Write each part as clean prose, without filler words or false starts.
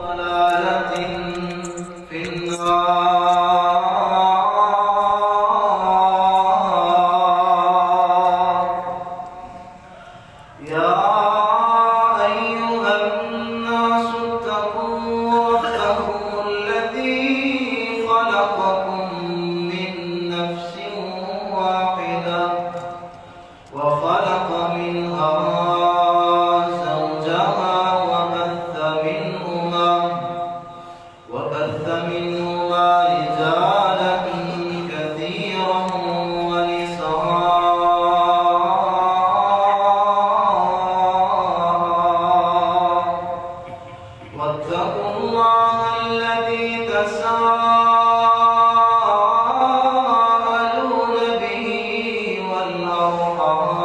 ضلالة في النار. يا أيها الناس اتقوا ربكم الذي خلقكم من نفس واحدة وخلق منها زوجها وبث منهما رجالا كثيرا ونساء واتقوا الله الذي تساءلون به والأرحام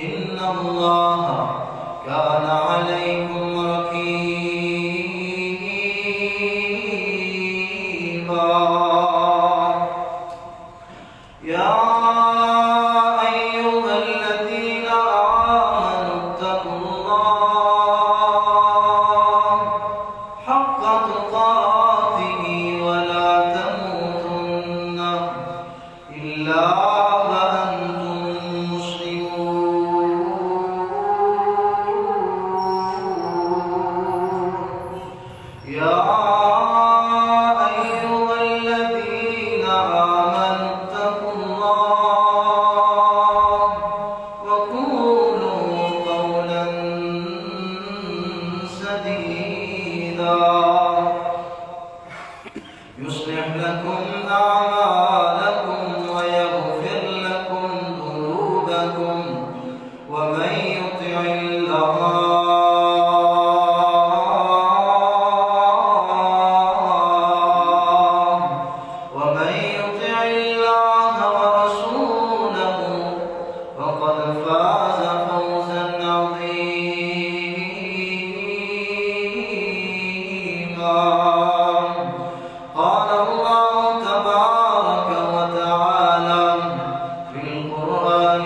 إن الله كان عليكم رقيبا. يا أيها الذين آمنوا اتقوا الله حق تقاته ولا تموتن إلا وأنتم مسلمون. يا أيها الذين آمنوا اتقوا الله وقولوا قولا سديدا يصلح لكم أعمالكم ويغفر لكم ذنوبكم ومن يطع الله ورسوله فقد فاز فوزا عظيما. قال الله تبارك وتعالى في القرآن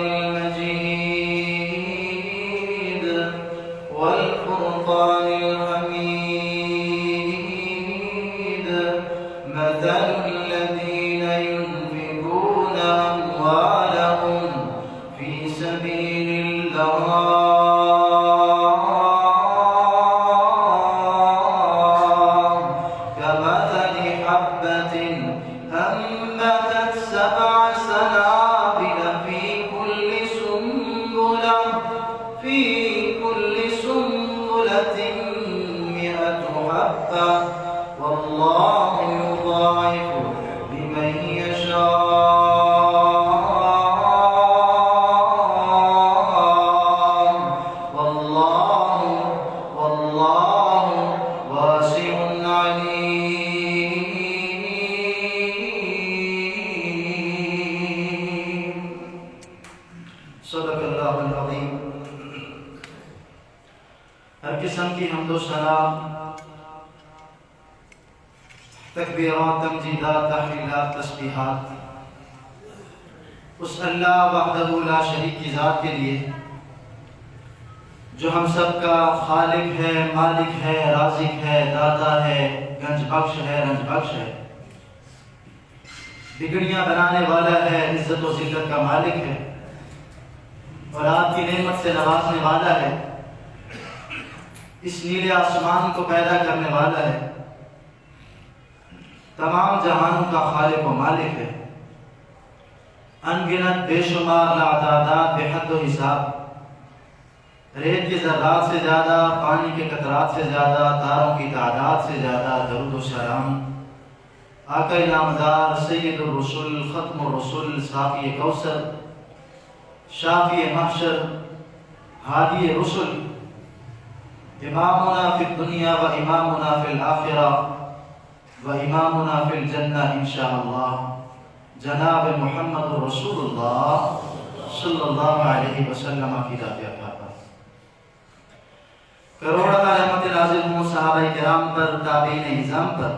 المجيد والفرقان الحميد مثل الذين ينفقون أموالهم في سبيل الله كمثل حبة أنبتت 7 سنابل في كل سنبلة 100 حبة والله يضاعف لمن يشاء والله واسع عليم. صدق اللہ العظیم. ہر قسم کی حمد و ثنا، تکبیرات، تمجیدات، تحلیلات، تسبیحات اس اللہ وحدہ لا شریک کی ذات کے لیے جو ہم سب کا خالق ہے، مالک ہے، رازق ہے، داتا ہے، گنج بخش ہے، رنج بخش ہے، بگڑیاں بنانے والا ہے، عزت و ذلت کا مالک ہے، اولاد کی نعمت سے نوازنے والا ہے، اس نیلے آسمان کو پیدا کرنے والا ہے، تمام جہانوں کا خالق و مالک ہے، ان گنت بے شمار لاتعداد بے حد و حساب، ریت کے ذرات سے زیادہ، پانی کے قطرات سے زیادہ، تاروں کی تعداد سے زیادہ درود و سلام آقا نامدار سید الرسل، ختم الرسل، ساقی کوثر، شافی محشر، ہادی رسل، امامنا فی الدنیا و امامنا فی الآخرہ و امامنا فی الجنہ انشاءاللہ جناب محمد رسول اللہ صلی اللہ علیہ وسلم کی ذات اطہار پر کروڑا رحمت نازل ہوں صحابہ کرام پر، تابعین اعظام پر،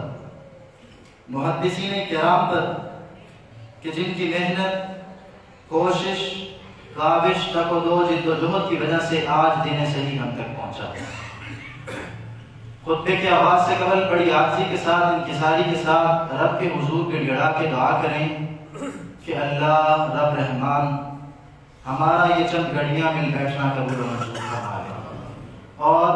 محدثین کرام پر کہ جن کی محنت، کوشش، کاوش تک و دو جد و جہد کی وجہ سے آج دین صحیح ہم تک پہنچا ہے۔ خطبے کے آغاز سے قبل بڑی عاجزی کے ساتھ انکساری کے ساتھ رب کے حضور گڑ گڑا کے دعا کریں کہ اللہ رب رحمان ہمارا یہ چند گھڑیاں مل بیٹھنا قبول و منظور فرما لے، اور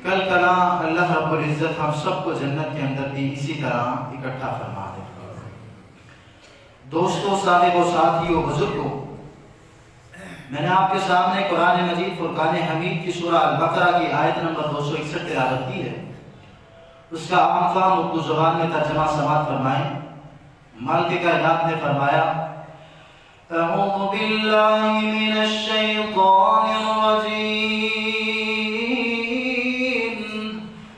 کل کلا اللہ رب العزت ہم سب کو جنت کے اندر بھی اسی طرح اکٹھا فرما دے۔ دوستوں، صاحبوں، ساتھیوں، بزرگوں، میں نے آپ کے سامنے قرآن مجید فرقان حمید کی سورہ البقرہ کی آیت نمبر 261 تلاوت کی ہے۔ اس کا عام فہم اردو زبان میں ترجمہ سماعت فرمائیں۔ مالک کائنات نے فرمایا، اعوذ باللہ من الشیطان الرجیم،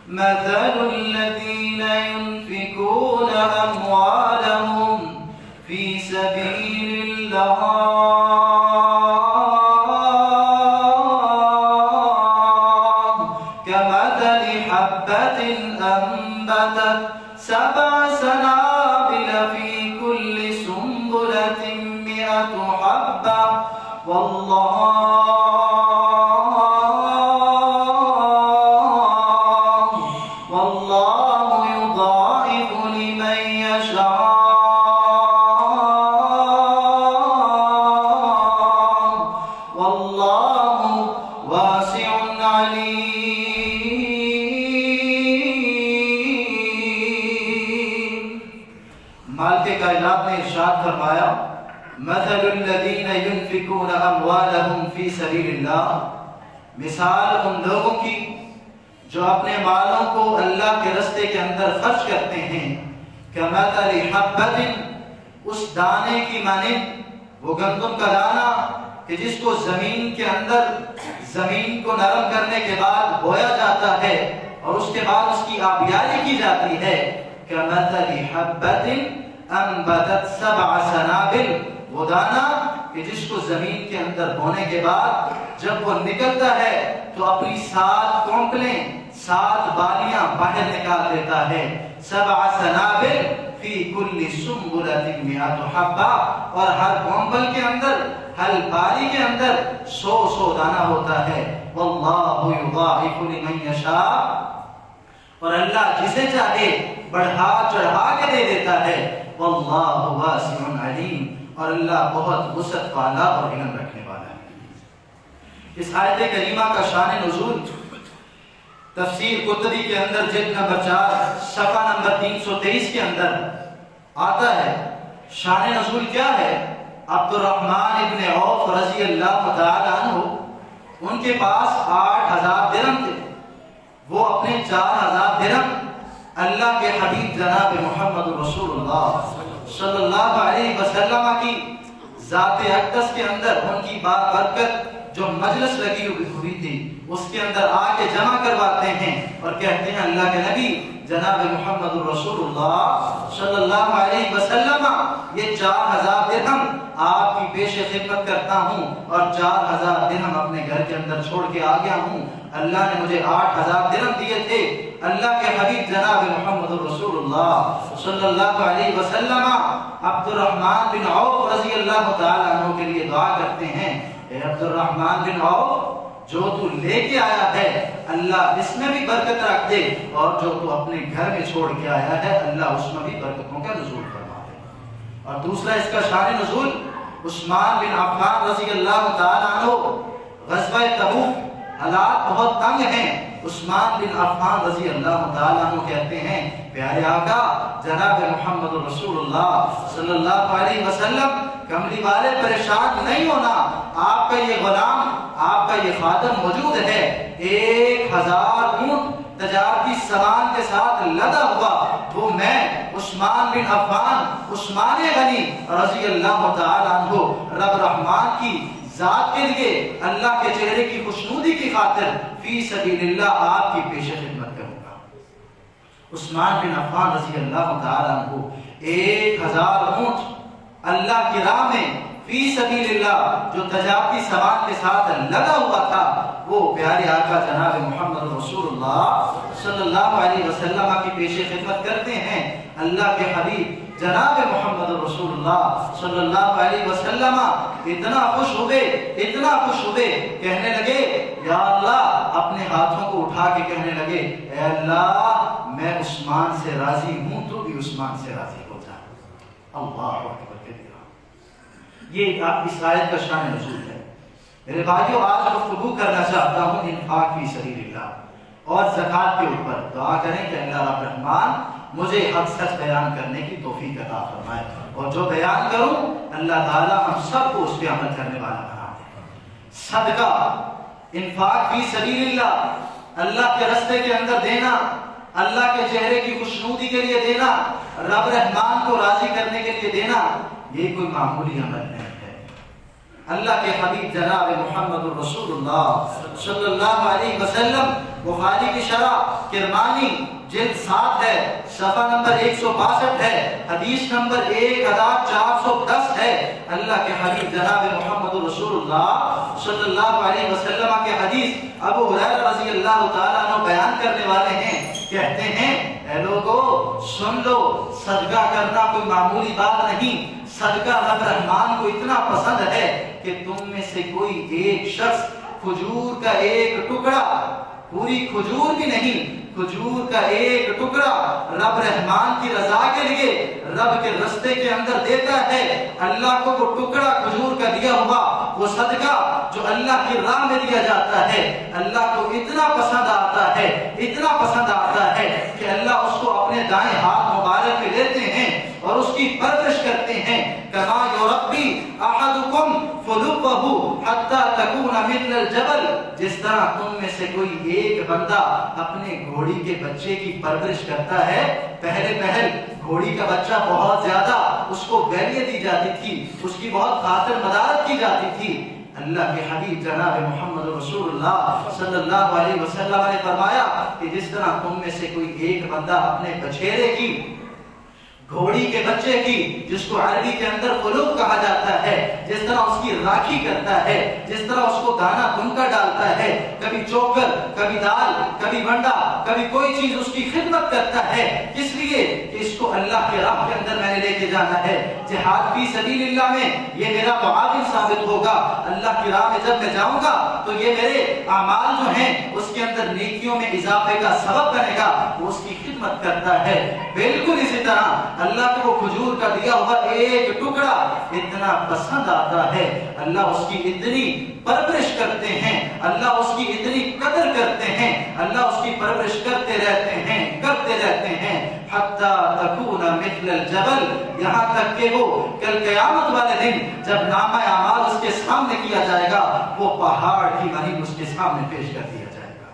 مثل الذین ينفقون اموالهم فی سبیل اللہ أنبتت 7 سنابل في كل سنبلة 100 حبة والله يضاعف لمن يشاء والله واسع عليم۔ مالک کائنات نے ارشاد فرمایا، مثل الذین ينفقون اموالهم فی سبیل اللہ، مثال ان لوگوں کی جو اپنے مالوں کو اللہ کے راستے کے اندر خرچ کرتے ہیں، کمثل حبۃ، اس دانے کی مانند، وہ گندم کا دانہ کہ جس کو زمین کے اندر زمین کو نرم کرنے کے بعد بویا جاتا ہے اور اس کے بعد اس کی آبیاری کی جاتی ہے، کمثل حبۃ انبتت 7 سنابل، وہ دانہ کہ جس کو زمین کے اندر بونے کے بعد جب وہ نکلتا ہے تو اپنی 7 کونپلیں 7 بالیاں باہر نکال دیتا ہے، 7 سنابل فی کل سنبلۃ 100 حبہ، اور ہر کونپل کے اندر، ہر بالی کے اندر 100 دانہ ہوتا ہے، واللہ یضاعف لمن یشاء، اور اللہ جسے چاہے بڑھا چڑھا کے دے دیتا ہے، واللہ واسع علیم، اور اللہ بہت وسعت والا اور علم رکھنے والا ہے۔ اس آیت کریمہ کا شان نزول تفسیر قرطبی کے اندر جلد نمبر 4 صفحہ نمبر 323 کے اندر آتا ہے۔ شان نزول کیا ہے؟ عبد الرحمن ابن عوف رضی اللہ تعالی عنہ، ان کے پاس 8000 درہم تھے، وہ اپنے 4000 درہم اللہ کے حبیب جناب محمد رسول اللہ صلی اللہ علیہ وسلم کی ذات اقدس کے اندر ان کی بابرکت جو مجلس لگی ہوئی تھی اس کے اندر آ کے جمع کرواتے ہیں اور کہتے ہیں اللہ کے نبی جناب محمد رسول اللہ صلی اللہ علیہ وسلم، یہ 4000 درہم آپ کی پیش خدمت کرتا ہوں اور 4000 درہم اپنے گھر کے اندر چھوڑ کے آ گیا ہوں، اللہ نے مجھے 8000 درہم دیے تھے۔ اللہ کے حبیب جناب محمد رسول اللہ صلی اللہ علیہ وسلم عبد الرحمن بن عوف رضی اللہ تعالیٰ عنہ کے لیے دعا کرتے ہیں، اے عبد الرحمن بن عوف، جو تو لے کے آیا ہے اللہ اس میں بھی برکت رکھ دے، اور جو تو اپنے گھر میں چھوڑ کے آیا ہے اللہ اس میں بھی برکتوں کا نزول فرما دے۔ اور دوسرا اس کا شان نزول، عثمان بن عفان رضی اللہ تعالیٰ عنہ، غزوہ تبوک، حالات بہت تنگ ہیں، عثمان بن عفان رضی اللہ تعالیٰ عنہ کہتے ہیں پیارے آقا جناب محمد رسول اللہ صلی اللہ علیہ وسلم، کملی والے پریشان نہیں ہونا، آپ کا یہ غلام، آپ کا یہ خادم موجود ہے، 1000 اونٹ تجارتی سامان کے ساتھ لدا ہوا، وہ میں عثمان بن عفان عثمان غنی رضی اللہ تعالیٰ عنہ رب رحمان کی ذات کے لیے اللہ کے چہرے کی خوشنودی کی خاطر فی سبیل اللہ آپ کی پیش خدمت کروں گا۔ عثمان بن عفان رضی اللہ تعالیٰ عنہ 1000 اونٹ اللہ کی راہ میں فی سبیل اللہ جو تجارتی سامان کے ساتھ لگا ہوا تھا، وہ پیارے آقا جناب محمد رسول اللہ صلی اللہ علیہ وسلم کی پیش خدمت کرتے ہیں۔ اللہ کے حبیب جناب محمد رسول اللہ صلی اللہ علیہ وسلم اتنا خوش ہوئے کہنے لگے یا اللہ، اپنے ہاتھوں کو اٹھا کے کہنے لگے اے اللہ میں عثمان سے راضی ہوں، تو بھی عثمان سے راضی ہو جا۔ اللہ اکبر کبیرہ۔ یہ آپ اس آیت کا شان نزول ہے۔ میرے بھائیو، آج گفتگو کرنا چاہتا ہوں انفاق فی سبیل اللہ اور زکوٰۃ کے اوپر۔ دعا کریں کہ اللہ رب الرحمن مجھے حق سچ بیان کرنے کی توفیق عطا فرمائے، اور جو بیان کروں اللہ تعالیٰ ہم سب کو اس پہ عمل کرنے والا بنا دے۔ صدقہ، انفاق فی سبیل اللہ، اللہ کے راستے کے اندر دینا، اللہ کے چہرے کی خوشنودی کے لیے دینا، رب رحمان کو راضی کرنے کے لیے دینا، یہ کوئی معمولی عمل نہیں ہے۔ اللہ کے حبیب جناب محمد رسول اللہ صلی اللہ علیہ وسلم بخاری کی شرح کرمانی جلد 7 ہے، صفحہ نمبر 162 ہے، حدیث نمبر 1410 ہے۔ اللہ کے حبیب جناب محمد رسول اللہ صلی اللہ علیہ وسلم کے حدیث ابو ہریرہ رضی اللہ تعالیٰ عنہ بیان کرنے والے ہیں، کہتے ہیں اے لوگو سن لو، صدقہ کرنا کوئی معمولی بات نہیں۔ صدقہ رب رحمان کو اتنا پسند ہے کہ تم میں سے کوئی ایک شخص کھجور کا ایک ٹکڑا، پوری کھجور بھی نہیں، کھجور کا ایک ٹکڑا رب رحمان کی رضا کے لیے رب کے راستے کے اندر دیتا ہے، اللہ کو وہ ٹکڑا کھجور کا دیا ہوا وہ صدقہ جو اللہ کی راہ میں دیا جاتا ہے، اللہ کو اتنا پسند آتا ہے، اتنا پسند آتا ہے کہ اللہ اس کو اپنے دائیں ہاتھ مبارک میں لیتے ہیں اور اس کی پرورش کرتے ہیں۔ کما یربی احدکم فلوہ حتی تکون مثل الجبل، جس طرح تم میں سے کوئی ایک بندہ اپنے گھوڑی کے بچے کی پرورش کرتا ہے۔ پہلے گھوڑی کا بچہ بہت زیادہ اس کو گالیاں دی جاتی تھی، اس کی بہت خاطر مدارت کی جاتی تھی۔ اللہ کے حبیب جناب محمد رسول اللہ صلی اللہ علیہ وسلم نے فرمایا کہ جس طرح تم میں سے کوئی ایک بندہ اپنے بچھیرے کی، گھوڑی کے بچے کی، جس کو عربی کے اندر قلوب کہا جاتا ہے، جس طرح اس کی راکھی کرتا ہے، جس طرح اس کو دانا بھنکا ڈالتا ہے، کبھی چوکر، کبھی دال، کبھی بنڈا، کبھی کوئی چیز اس کی خدمت کرتا ہے، اس لیے کہ اس کو اللہ کے راہ کے اندر میں نے لے کے جانا ہے، جہاد فی سبیل اللہ میں یہ میرا معاون ثابت ہوگا، اللہ کی راہ میں جب میں جاؤں گا تو یہ میرے اعمال جو ہیں اس کے اندر نیکیوں میں اضافے کا سبب بنے گا، وہ اس کی خدمت کرتا ہے۔ بالکل اسی طرح اللہ کو وہ کھجور کا دیا ہوا ایک ٹکڑا اتنا پسند آتا ہے، اللہ اس کی اتنی پرورش کرتے ہیں، اللہ اس کی اتنی قدر کرتے ہیں، اللہ اس کی پرورش کرتے رہتے ہیں حتی تکون مثل الجبل، یہاں تک کہ وہ کل قیامت والے دن جب نامہ اعمال اس کے سامنے کیا جائے گا وہ پہاڑ کی مانند اس کے سامنے پیش کر دیا جائے گا،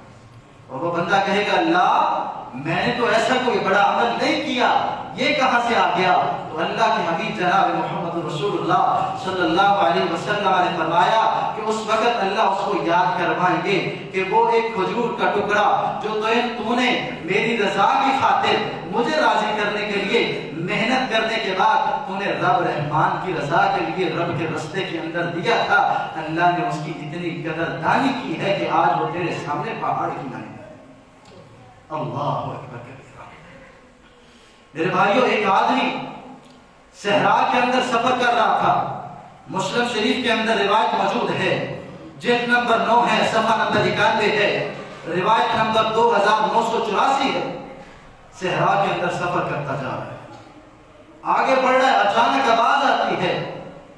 اور وہ بندہ کہے گا اللہ میں نے تو ایسا کوئی بڑا عمل نہیں کیا، یہ کہاں سے آ گیا؟ تو اللہ کے حبیب جناب محمد رسول اللہ صلی اللہ علیہ وسلم نے فرمایا کہ اس وقت اللہ اس کو یاد کروائیں گے کہ وہ ایک کھجور کا ٹکڑا جو تو نے میری رضا کی خاطر مجھے راضی کرنے کے لیے محنت کرنے کے بعد تو نے رب رحمان کی رضا کے لیے رب کے راستے کے اندر دیا تھا، اللہ نے اس کی اتنی قدردانی کی ہے کہ آج وہ تیرے سامنے پہاڑ کی مانند ہے۔ اللہ اکبر کبیرہ۔ میرے بھائیوں، ایک آدمی صحرا کے اندر سفر کر رہا تھا، مسلم شریف کے اندر روایت موجود ہے، جلد نمبر 9 ہے، صفحہ نمبر 91 ہے، روایت نمبر 2984 ہے۔ صحرا کے اندر سفر کرتا جا رہا ہے، آگے بڑھ رہا ہے، اچانک آواز آتی ہے،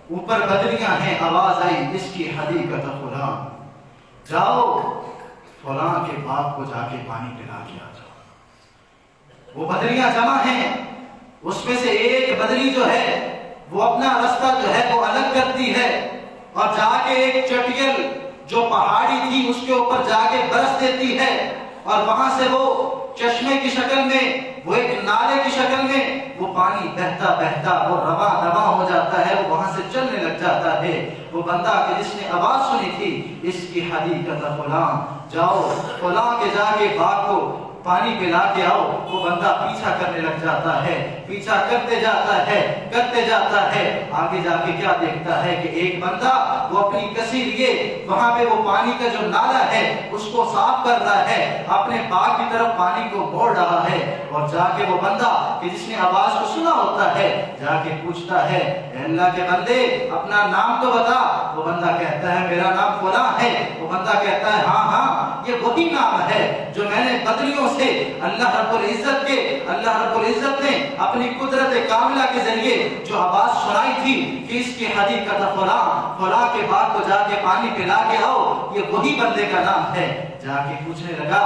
اوپر بدریاں ہیں، آواز آئی اس کی حدیقت فلاں، جاؤ فلاں کے باپ کو جا کے پانی پلا کے آ جاؤ۔ وہ بدریاں جمع ہیں، اس میں سے ایک بدری جو ہے وہ اپنا راستہ جو ہے وہ الگ کرتی ہے اور جا کے ایک چٹیل جو پہاڑی تھی اس کے اوپر جا کے برس دیتی ہے، اور وہاں سے وہ چشمے کی شکل میں، وہ ایک نالے کی شکل میں وہ پانی بہتا بہتا وہ رواں ہو جاتا ہے، وہ وہاں سے چلنے لگ جاتا ہے۔ وہ بندہ کہ جس نے آواز سنی تھی اس کی حدیقت فلاں، جاؤ فلاں کے جا کے باغ کو پانی پلا کے آؤ، وہ بندہ پیچھا کرنے لگ جاتا ہے، پیچھا کرتے جاتا ہے، آگے جا کے کیا دیکھتا ہے کہ ایک بندہ وہ اپنی کسی لیے وہاں پہ وہ پانی کا جو نالا ہے اس کو صاف کر رہا ہے، اپنے باغ کی طرف پانی کو موڑ رہا ہے، اور جا کے وہ بندہ کہ جس نے آواز کو سنا ہوتا ہے جا کے پوچھتا ہے اے اللہ کے بندے اپنا نام تو بتا، وہ بندہ کہتا ہے میرا نام فلاں ہے، وہ بندہ کہتا ہے ہاں ہاں یہ وہی نام ہے جو میں نے بدریوں سے اللہ رب العزت نے اپنی قدرت کاملہ کے ذریعے جو آواز سنائی تھی کہ اس کی حدیقت فلاں کے باغ کو جا کے پانی پلا کے آؤ، یہ وہی بندے کا نام ہے۔ جا کے پوچھنے لگا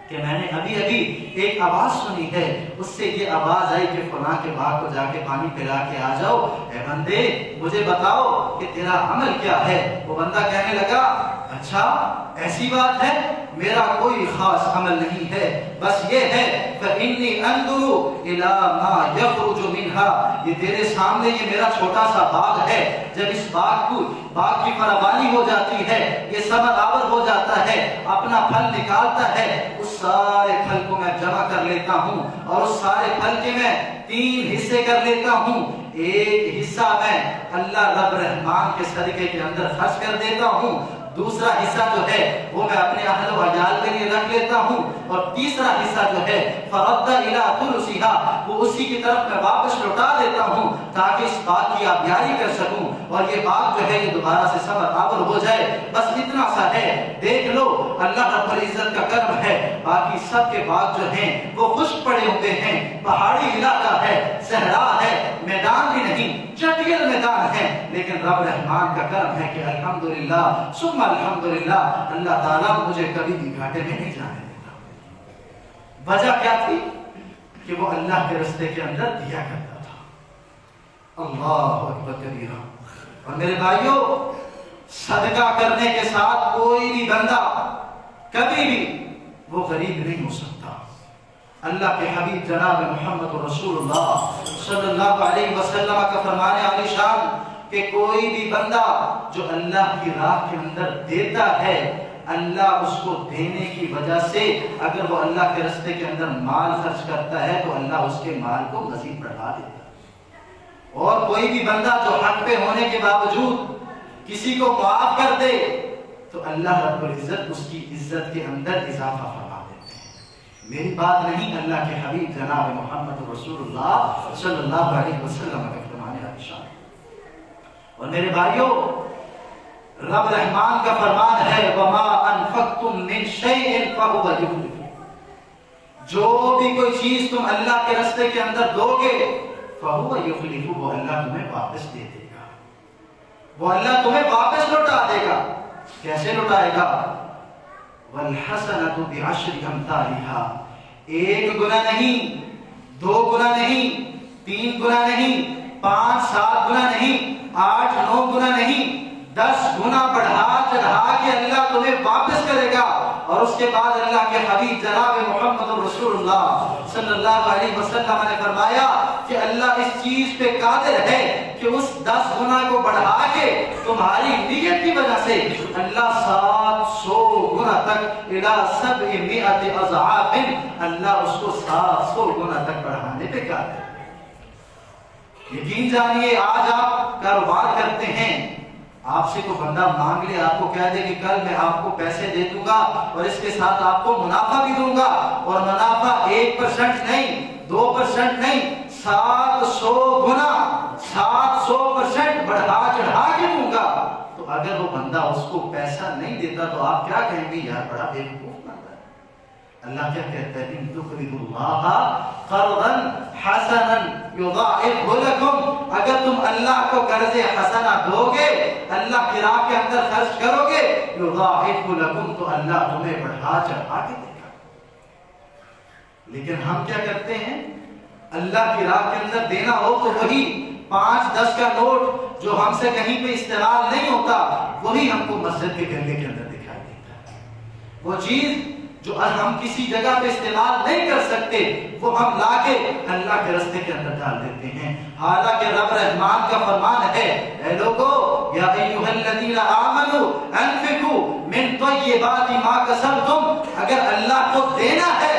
کہ میں نے ابھی ایک آواز سنی ہے، اس سے یہ آواز آئی کہ فلاں کے باغ کو جا کے پانی پلا کے آ جاؤ، اے بندے مجھے بتاؤ کہ تیرا عمل کیا ہے۔ وہ بندہ کہنے لگا اچھا ایسی بات ہے، میرا کوئی خاص عمل نہیں ہے، بس یہ ہے فَإِنِّي أَنْظُرُ إِلَى مَا يَخْرُجُ مِنْهَا، یہ تیرے سامنے یہ میرا چھوٹا سا باغ ہے، جب اس باغ کی فراوانی ہو جاتی ہے، یہ ثمر آور ہو جاتا ہے، اپنا پھل نکالتا ہے، اس سارے پھل کو میں جمع کر لیتا ہوں اور اس سارے پھل کے میں 3 حصے کر لیتا ہوں، ایک حصہ میں اللہ رب رحمان کے صدقے کے اندر خرچ کر دیتا ہوں، دوسرا حصہ جو ہے وہ میں اپنے اہل و عیال کے لیے رکھ لیتا ہوں، اور تیسرا حصہ جو ہے فَرَدَّ إِلَىٰ ثُلُثِهَا، وہ اسی کی طرف میں واپس لوٹا دیتا ہوں تاکہ اس باغ کی آبیاری کر سکوں اور یہ باغ جو ہے یہ دوبارہ سے ثمر آور ہو جائے، بس اتنا سا ہے، دیکھ لو اللہ رب العزت کا کرم ہے، باقی سب کے باغ جو ہیں وہ خشک پڑے ہوئے ہیں، پہاڑی علاقہ ہے، صحرا ہے، میدان بھی نہیں، چٹیل میدان ہے، لیکن رب رحمان کا کرم ہے کہ الحمدللہ ثم الحمدللہ اللہ تعالیٰ مجھے کبھی بھی گھاٹے میں نہیں جانے دیتا۔ وجہ کیا تھی کہ وہ اللہ کے راستے کے اندر دیا کرتا تھا۔ اللہ اکبر کبیرہ۔ اور میرے بھائیوں صدقہ کرنے کے ساتھ کوئی بھی بندہ کبھی بھی وہ غریب نہیں ہو سکتا۔ اللہ کے حبیب جناب محمد رسول اللہ صلی اللہ علیہ وسلم کا فرمان عالی شان کہ کوئی بھی بندہ جو اللہ کی راہ کے اندر دیتا ہے، اللہ اس کو دینے کی وجہ سے اگر وہ اللہ کے راستے کے اندر مال خرچ کرتا ہے تو اللہ اس کے مال کو مزید بڑھا دیتا ہے، اور کوئی بھی بندہ جو حق پہ ہونے کے باوجود کسی کو معاف کر دے تو اللہ رب العزت اس کی عزت کے اندر اضافہ فرما دیتے ہیں۔ میری بات نہیں، اللہ کے حبیب جناب محمد رسول اللہ صلی اللہ علیہ وسلم کا فرمان عالی شان۔ اور میرے بھائیوں رب رحمان کا فرمان ہے وَمَا أَنفَقْتُم مِّن شَيْءٍ فَهُوَ يُخْلِفُهُ، جو بھی کوئی چیز تم اللہ کے راستے کے اندر دو گے فَهُوَ يُخْلِفُهُ، وہ اللہ تمہیں واپس دے دے گا، وہ اللہ تمہیں واپس لوٹا دے گا۔ کیسے لوٹائے گا؟ وَالْحَسَنَةُ بِعَشْرِ أَمْثَالِهَا، ایک گنا نہیں، 2 گنا نہیں، 3 گنا نہیں، 5 7 گنا نہیں، 8 9 گنا نہیں، 10 گنا بڑھا چڑھا کے اللہ تمہیں واپس کرے گا۔ اور اس کے بعد اللہ کے حبیب جناب محمد رسول اللہ صلی اللہ علیہ وسلم نے فرمایا کہ اللہ اس چیز پہ قادر ہے کہ اس 10 گنا کو بڑھا کے تمہاری نیت کی وجہ سے اللہ 700 گنا تک الى 700 اضعاف، اللہ اس کو 700 گنا تک بڑھانے پہ قادر ہے۔ یقین جانیے آج آپ کاروبار کرتے ہیں، آپ سے کوئی بندہ مانگ لے، آپ کو کہہ دے کہ کل میں آپ کو پیسے دے دوں گا اور اس کے ساتھ آپ کو منافع بھی دوں گا، اور منافع 1% نہیں، 2% نہیں، 700 گنا 700% بڑھا چڑھا کے دوں گا، تو اگر وہ بندہ اس کو پیسہ نہیں دیتا تو آپ کیا کہیں گے؟ یار بڑا بیوقوف بندہ ہے۔ اللہ کیا کہتا ہے؟ ان تقرضوا اللہ قرضا حسنا یضاعفہ لکم، اگر تم اللہ کو قرض حسنہ دو گے، اللہ کی راہ کے اندر خرچ کرو گے، یضاعفہ لکم، تو اللہ تمہیں بڑھا چڑھا کے دے گا۔ لیکن ہم کیا کرتے ہیں؟ اللہ کی راہ کے اندر دینا ہو تو وہی 5-10 کا نوٹ جو ہم سے کہیں پہ استعمال نہیں ہوتا وہی ہم کو مسجد کے گلے کے اندر دکھائی دیتا ہے، وہ چیز جو ہم کسی جگہ پہ استعمال نہیں کر سکتے وہ ہم لا کے اللہ کے راستے کے اندر ڈال دیتے ہیں، حالانکہ رب رحمان کا فرمان ہے اے لوگو یا ایھا الذین آمنوا انفقوا من طیبات ما کسبتم، اگر اللہ کو دینا ہے،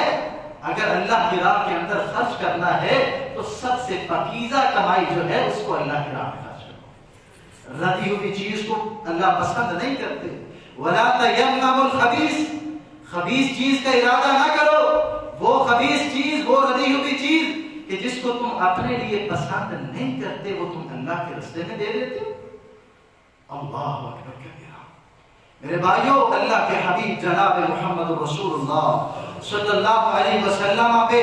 اگر اللہ کی راہ کے اندر خرچ کرنا ہے تو سب سے پاکیزہ کمائی جو ہے اس کو اللہ کی راہ میں خرچ کرو۔ ردی ہوئی چیز کو اللہ پسند نہیں کرتے۔ ولا تیمموا الخبیث، خبیث چیز کا ارادہ نہ کرو، وہ خبیث چیز، وہ ردی ہوئی چیز کہ جس کو تم اپنے لیے پسند نہیں کرتے وہ تم اللہ کے راستے میں دے دیتے ہو۔ اللہ اکبر کبیرہ۔ میرے بھائیو، اللہ کے حبیب جناب محمد رسول اللہ صلی اللہ علیہ وسلم پہ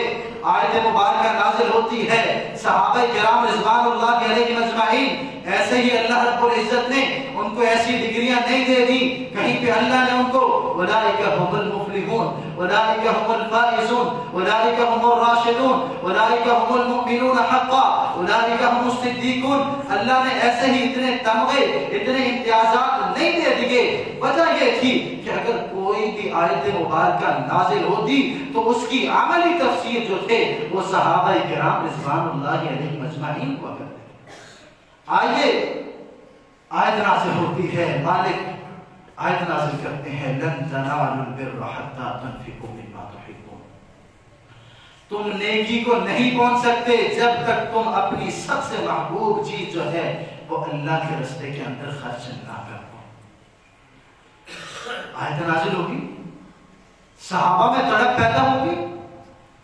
آیت مبارکہ نازل ہوتی ہے، صحابہ کرام رضوان اللہ علیہم اجمعین، ایسے ہی اللہ رب العزت نے ان کو ایسی ڈگریاں نہیں دے دی، کہیں پہ اللہ نے ان کو اولئک هم المفلحون، اولئک هم الفائزون، اولئک هم الراشدون، اولئک هم المؤمنون حقا، اولئک هم الصدیقون، اللہ نے ایسے ہی اتنے تمغے، اتنے امتیازات نہیں دے دیے۔ وجہ یہ تھی کہ اگر کوئی بھی آیت مبارکہ نازل ہوتی تو اس کی عملی تفسیر جو تھے وہ صحابہ کرام رضوان اللہ علیہم اجمعین کو کرتے تھے۔ آئیے آیت نازل ہوتی ہے، مالک آیت نازل کرتے ہیں لن تنالوا البر حتى تنفقوا مما تحبون، تم نیکی کو نہیں پہنچ سکتے جب تک تم اپنی سب سے محبوب چیز جو ہے وہ اللہ کے راستے کے اندر خرچ نہ کرو۔ آیت نازل ہوگی، صحابہ میں تڑپ پیدا ہوگی۔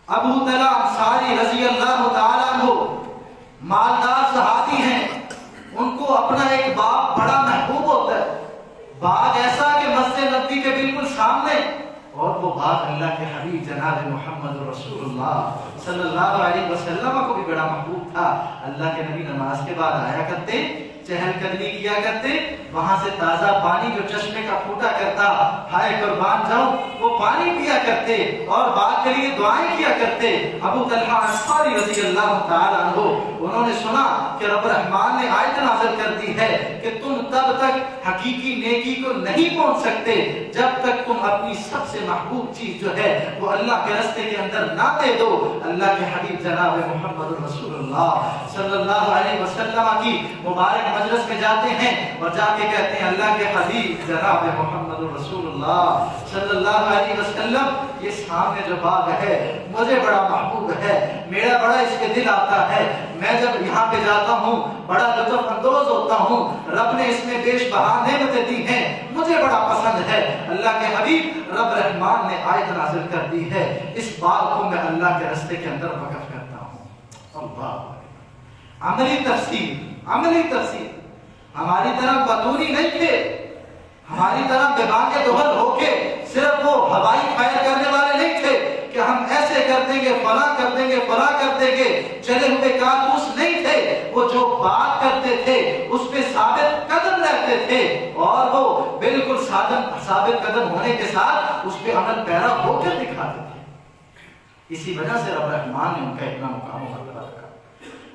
ابو طلحہ انصاری رضی اللہ تعالیٰ عنہ مالدار صحابی ہیں، ان کو اپنا ایک باغ بڑا محبوب ہوتا ہے، باغ ایسا کہ مسجد نبوی کے بالکل سامنے، اور وہ باغ اللہ کے حبیب جناب محمد رسول اللہ صلی اللہ علیہ وسلم کو بھی بڑا محبوب تھا۔ اللہ کے نبی نماز کے بعد آیا کرتے، چہل قدمی کیا کرتے، وہاں سے تازہ پانی جو چشمے کا پھوٹا کرتا، ہائے قربان جاؤں، وہ پانی پیا کرتے اور باغ کے لیے دعائیں کیا کرتے۔ ابو طلحہ انصاری رضی اللہ تعالیٰ عنہ، انہوں نے سنا کہ رب رحمان نے آیت نازل کر دی ہے کہ تم تب تک حقیقی نیکی کو نہیں پہنچ سکتے جب تک تم اپنی سب سے محبوب چیز جو ہے وہ اللہ کے راستے کے اندر نہ دے دو۔ اللہ کے حبیب جناب محمد رسول اللہ صلی اللہ علیہ وسلم کی مبارک مجلس میں جاتے ہیں اور جا کے کہتے ہیں اللہ کے حبیب جناب محمد رسول اللہ صلی اللہ علیہ وسلم، یہ سامنے جو باغ ہے مجھے بڑا محبوب ہے، میرا بڑا اس کے دل آتا ہے، میں جب یہاں پہ جاتا ہوں بڑا لطف اندوز ہوتا ہوں، رب نے اس میں بیش بہا نعمتیں دی ہیں، مجھے بڑا پسند ہے۔ اللہ کے حبیب رب رحمان نے آیت نازل کر دی ہے، اس باغ کو میں اللہ کے راستے کے اندر وقف کرتا ہوں۔ اللہ عملی تفسیر، عملی تفسیر، ہماری طرح بطوری نہیں تھے، ہماری طرح دماغ دہل ہو کے صرف وہ ہوائی فائر کرنے والے نہیں تھے کہ ہم ایسے کر دیں گے، فلاں کر دیں گے، فلاں کر دیں گے، چلے ہوئے کارتوس نہیں تھے۔ وہ جو بات کرتے تھے اس پہ ثابت قدم رہتے تھے اور وہ بالکل ثابت قدم ہونے کے ساتھ اس پہ عمل پیرا ہو کر دکھاتے تھے۔ اسی وجہ سے رب رحمان نے ان کا اتنا مقام و مرتبہ رکھا۔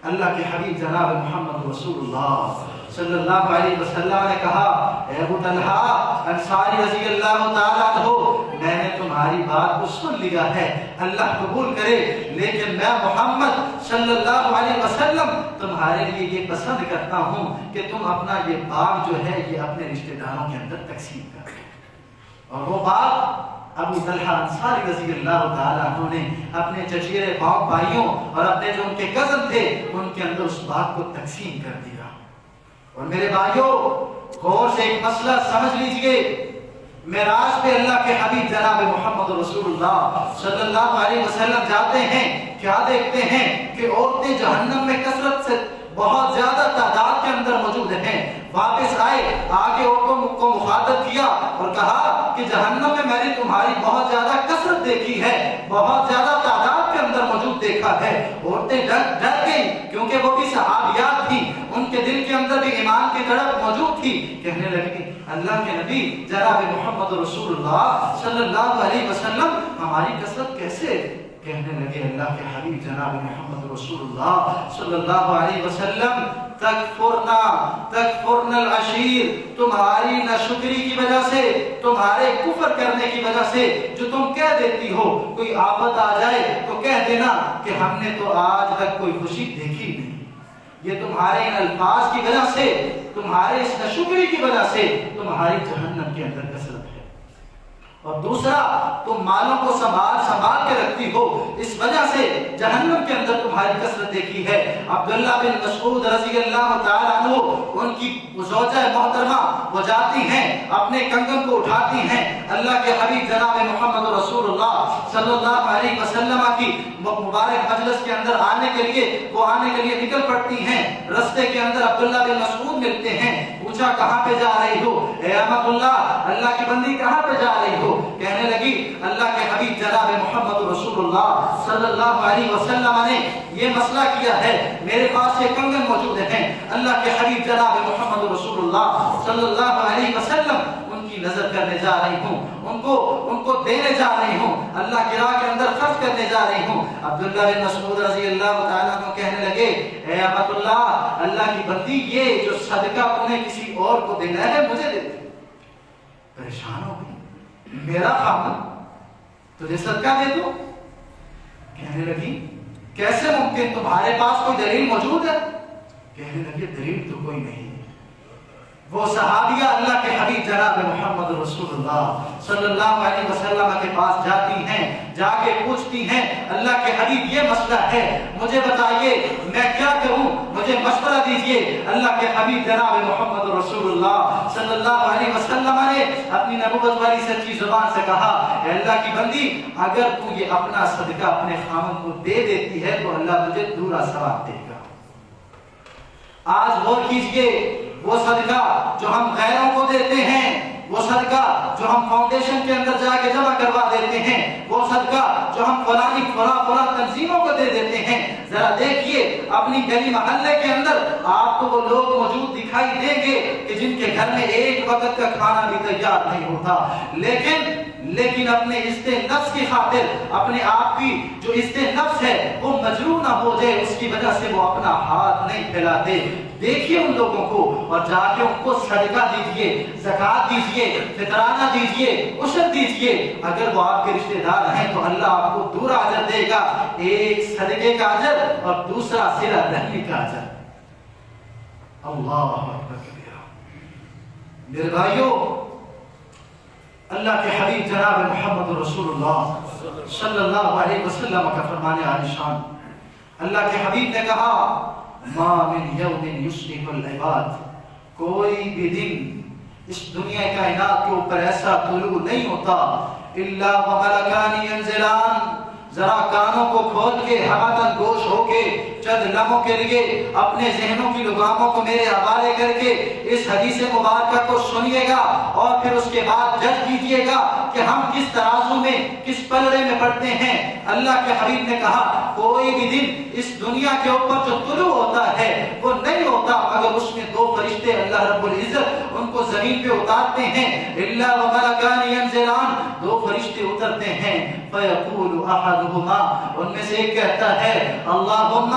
اللہ کے حبیب جناب محمد رسول اللہ صلی اللہ علیہ وسلم نے کہا اے ابو طلحہ انصاری رضی اللہ تعالیٰ عنہ، میں نے تمہاری بات کو سن لیا ہے، اللہ قبول کرے، لیکن میں محمد صلی اللہ علیہ وسلم تمہارے لیے یہ پسند کرتا ہوں کہ تم اپنا یہ باغ جو ہے یہ اپنے رشتہ داروں کے اندر تقسیم کرو۔ اور وہ باغ ابو طلحہ انصاری رضی اللہ تعالیٰ عنہ نے اپنے چچیرے بھائیوں اور اپنے جو ان کے کزن تھے ان کے اندر اس باغ کو تقسیم کر دیا۔ اور میرے بھائیوں غور سے ایک مسئلہ سمجھ لیجئے، معراج پہ اللہ کے حبیب جناب محمد رسول اللہ صلی اللہ علیہ وسلم جاتے ہیں، کیا دیکھتے ہیں کہ عورتیں جہنم میں کثرت سے بہت زیادہ تعداد کے اندر موجود ہیں۔ واپس آئے، آگے عورتوں کو مخاطب کیا اور کہا کہ جہنم میں میں نے تمہاری بہت زیادہ کثرت دیکھی ہے، بہت زیادہ تعداد کے اندر موجود دیکھا ہے۔ عورتیں ڈر گئی کیونکہ وہ بھی صحابیات تھیں، ان کے دل کے اندر بھی ایمان کی تڑپ موجود تھی۔ کہنے لگی اللہ کے نبی جناب محمد رسول اللہ صلی اللہ علیہ وسلم ہماری کثرت کہنے لگے اللہ کے حبیب جناب محمد رسول اللہ صلی اللہ علیہ وسلم تکفرنا العشیر، تمہاری ناشکری کی وجہ سے، تمہارے کفر کرنے کی وجہ سے جو تم کہہ دیتی ہو، کوئی آفت آ جائے تو کہہ دینا کہ ہم نے تو آج تک کوئی خوشی دیکھی نہیں، یہ تمہارے ان الفاظ کی وجہ سے، تمہارے اس ناشکری کی وجہ سے تمہاری جہنم کے اندر کثرت ہے۔ اور دوسرا، تم مالوں کو سنبھال کے رکھتی ہو، اس وجہ سے جہنم کے اندر تمہاری کثرت دیکھی ہے۔ عبداللہ بن مسعود رضی اللہ تعالیٰ عنہ، ان کی زوجہ محترمہ، وہ جاتی ہیں اپنے کنگن کو اٹھاتی ہیں، اللہ کے حبیب جناب محمد رسول اللہ صلی اللہ علیہ وسلم کی مبارک مجلس کے اندر آنے کے لیے نکل پڑتی ہیں۔ رستے کے اندر عبداللہ بن مسعود ملتے ہیں، پوچھا کہاں پہ جا رہی ہو؟ اے امت اللہ کی بندی کہاں پہ جا رہی ہو؟ کہنے لگی اللہ کے حبیب جناب محمد رسول اللہ صلی اللہ علیہ وسلم نے یہ مسئلہ کیا ہے، میرے پاس یہ کنگن موجود ہیں، اللہ کے حبیب جناب محمد رسول اللہ صلی اللہ علیہ وسلم ان کی نظر کرنے جا رہی ہوں، ان کو دینے جا رہی ہوں، اللہ کی راہ کے اندر خرچ کرنے جا رہی ہوں۔ عبداللہ بن مسعود رضی اللہ تعالیٰ عنہ کہنے لگے اے امت اللہ کی بندی، یہ جو صدقہ انہیں کسی اور کو دینا ہے مجھے دے دے۔ پریشان ہو گئی، میرا خامن تجھے صدقہ دے دو؟ کہنے لگی کیسے ممکن، تمہارے پاس کوئی دلیل موجود ہے؟ کہنے لگی دلیل تو کوئی نہیں۔ وہ صحابیہ اللہ کے حبیب جناب محمد رسول اللہ صلی اللہ علیہ وسلم کے پاس جاتی ہیں، جا کے پوچھتی ہیں اللہ کے حبیب یہ مسئلہ ہے، مجھے بتائیے میں کیا کروں، مجھے مشورہ دیجئے۔ اللہ کے حبیب جناب محمد رسول اللہ صلی اللہ علیہ وسلم نے اپنی نبوت والی سچی زبان سے کہا اے اللہ کی بندی، اگر تو یہ اپنا صدقہ اپنے خامن کو دے دیتی ہے تو اللہ تجھے دورا ثواب دے گا۔ آج غور کیجئے، وہ صدقہ جو ہم غیروں کو دیتے ہیں، وہ صدقہ جو ہم فاؤنڈیشن کے اندر جا کے جمع کروا دیتے ہیں، وہ صدقہ جو ہم فلاں تنظیموں کو دے دیتے ہیں، ذرا دیکھیے اپنی گلی محلے کے اندر آپ کو وہ لوگ موجود دکھائی دیں گے کہ جن کے گھر میں ایک وقت کا کھانا بھی تیار نہیں ہوتا، لیکن اپنے عزت نفس کی خاطر، اپنے آپ کی جو عزت نفس ہے وہ مجروح نہ ہو جائے، اس کی وجہ سے وہ اپنا ہاتھ نہیں پھیلاتے۔ دیکھیے ان لوگوں کو اور جا کے ان کو صدقہ دیجئے، زکوٰۃ دیجئے، فطرانہ دیجئے، عشر دیجئے۔ اگر وہ آپ کے رشتہ دار ہیں تو اللہ آپ کو دورا اجر دے گا، ایک صدقے کا اجر اور دوسرا صلہ رحمی کا اجر۔ اللہ اکبر کبیرہ۔ میرے بھائیوں، اللہ کے حبیب جناب محمد رسول اللہ صلی اللہ علیہ وسلم کا فرمان عالی شان، اللہ کے حبیب نے کہا ما من یوم یصلح العباد، کوئی بھی دن اس دنیا کائنات کے اوپر ایسا طلوع نہیں ہوتا الا وملکان ینزلان، ذرا کانوں کو کھول کے ہمدن گوش ہو کے چند لمحوں کے لیے اپنے ذہنوں کی لگاموں کو میرے حوالے کر کے اس حدیث مبارکہ کو سنیے گا اور پھر اس کے بعد جج کیجئے گا کہ ہم کس ترازو میں، کس پلڑے میں پڑتے ہیں۔ اللہ کے حبیب نے کہا کوئی بھی دن اس دنیا کے اوپر جو طلوع ہوتا ہے وہ نہیں ہوتا مگر اس میں دو فرشتے اللہ رب العزت ان کو زمین پہ اتارتے ہیں، الا وملکان ینزلان، دو فرشتے اترتے ہیں، فیقول احدہما، ان میں سے ایک کہتا ہے اللہم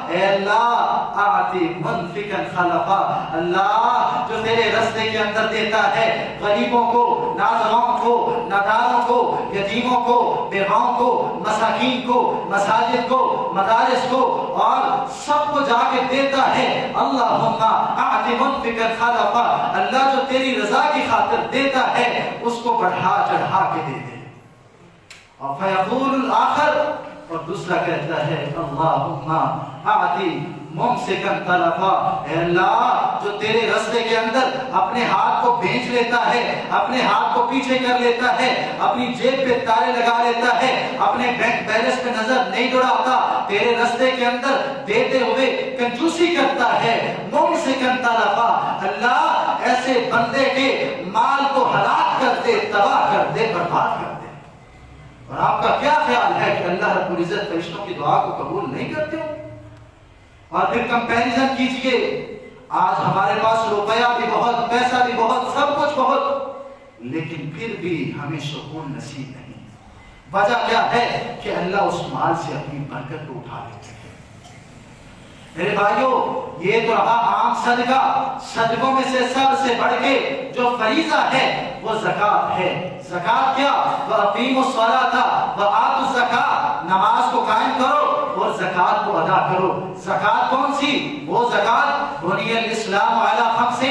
اے اللہ اعطی منفقا خلفا، اللہ جو تیرے رستے کے اندر دیتا ہے غریبوں کو، ناداروں کو، ناداروں کو، یتیموں کو، بیواؤں کو، مساکین کو، مساجد کو، مدارس کو اور سب کو جا کے دیتا ہے، اللہم اعطی منفقا خلفا، اللہ جو تیری رضا کی خاطر دیتا ہے اس کو بڑھا چڑھا کے دے دے۔ اور فیقول الآخر، اور دوسرا کہتا ہے اللہم اعطی ممسکا تلفا، اے اللہ جو تیرے رستے کے اندر اپنے ہاتھ کو بھینچ لیتا ہے، اپنے ہاتھ کو پیچھے کر لیتا ہے، اپنی جیب پہ تالے لگا لیتا ہے، اپنے بینک بیلنس پہ نظر نہیں دوڑاتا، تیرے رستے کے اندر دیتے ہوئے کنجوسی کرتا ہے، ممسکا تلفا، اللہ ایسے بندے کے مال کو ہلاک کر دے، تباہ کر دے، برباد کر دے۔ اور آپ کا کیا خیال ہے کہ اللہ رب العزت فرشتوں کی دعا کو قبول نہیں کرتے ہو؟ اور پھر کمپیریزن کیجئے، آج ہمارے پاس روپیہ بھی بہت، پیسہ بھی بہت، سب کچھ بہت، لیکن پھر بھی ہمیں سکون نصیب نہیں، وجہ کیا ہے کہ اللہ اس مال سے اپنی برکت کو اٹھا لیتے ہیں۔ میرے بھائیوں، یہ تو رہا عام صدقہ، صدقوں میں سے سب سے بڑھ کے جو فریضہ ہے وہ زکوٰۃ ہے۔ زکوٰۃ کیا؟ وَأَقِیمُوا الصَّلَاةَ وَآتُوا الزَّکَاةَ، نماز کو قائم کرو اور زکوٰۃ کو ادا کرو۔ زکوٰۃ کون سی؟ وہ زکوٰۃ بنی الاسلام علی خمس،